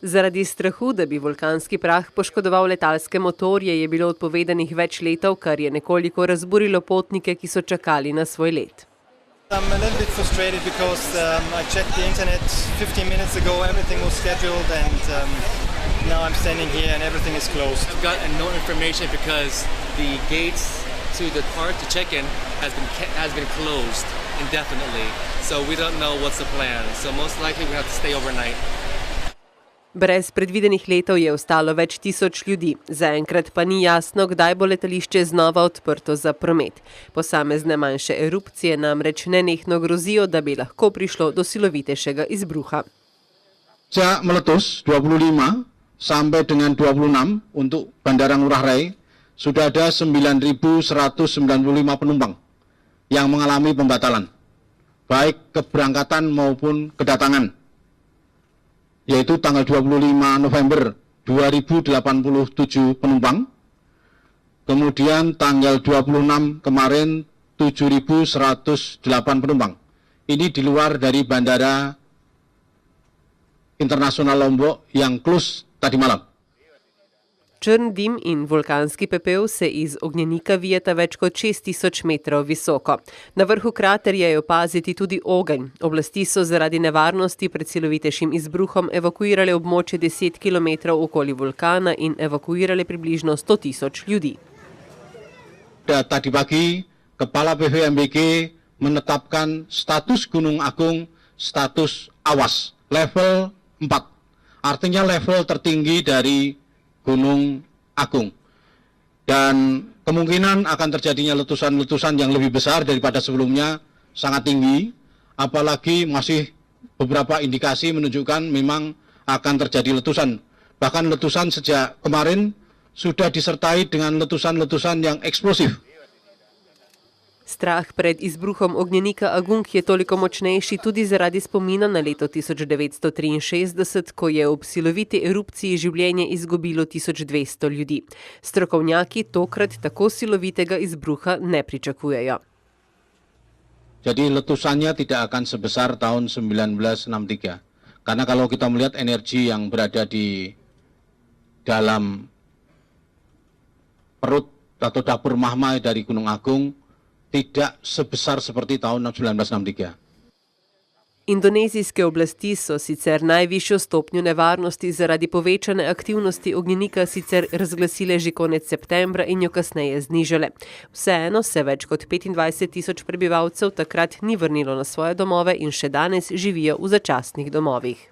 Zaradi strahu, da bi vulkanski prah poškodoval letalske motorje, je bilo odpovedanih več letov, kar je nekoliko razburilo potnike, ki so čakali na svoj let. I'm a little bit frustrated because I checked the internet 15 minutes ago, everything was scheduled and now I'm standing here and everything is closed. I've got no information because the gates to the park to check in has been closed indefinitely. So we don't know what's the plan. So most likely we have to stay overnight. Brez predvidenih letov je ostalo več tisoč ljudi. Zaenkrat pa ni jasno, kdaj bo letališče znova odprto za promet. Posamezne manjše erupcije namreč nenehno grozijo, da bi lahko prišlo do silovitejšega izbruha. Sejak meletus 25 sampai dengan 26 untuk Bandara Ngurah Rai sudah ada 9.195 penumpang yang mengalami pembatalan, baik keberangkatan maupun kedatangan. Yaitu tanggal 25 November 2087 penumpang, kemudian tanggal 26 kemarin 7.108 penumpang. Ini di luar dari Bandara Internasional Lombok yang close tadi malam. Črn dim in vulkanski pepel se iz ognjenika vijeta več kot 6000 metrov visoko. Na vrhu kraterja je opaziti tudi ogenj. Oblasti so zaradi nevarnosti pred silovitejšim izbruhom evakuirale območje 10 km okoli vulkana in evakuirale približno 100.000 ljudi. Tadi pagi, Kepala PVMBG menetapkan status Gunung Agung status awas, level 4. Artinya level tertinggi dari Gunung Agung. Dan kemungkinan akan terjadinya letusan-letusan yang lebih besar daripada sebelumnya sangat tinggi, apalagi masih beberapa indikasi menunjukkan memang akan terjadi letusan. Bahkan letusan sejak kemarin sudah disertai dengan letusan-letusan yang eksplosif. Strah pred izbruhom ognjenika Agung je toliko močnejši tudi zaradi spomina na leto 1963, ko je ob siloviti erupciji življenje izgubilo 1200 ljudi. Strokovnjaki tokrat tako silovitega izbruha ne pričakujejo. Jadi letusannya tidak akan sebesar tahun 1963. Karena kalau kita melihat energi yang berada di dalam perut atau dapur magma dari Gunung Agung tidak sebesar seperti tahun 1963. Indonezijske oblasti so sicer najvišjo stopnjo nevarnosti zaradi povečane aktivnosti ognjenika sicer razglasile že konec septembra in jo kasneje znižale. Vseeno se več kot 25.000 prebivalcev takrat ni vrnilo na svoje domove in še danes živijo v začasnih domovih.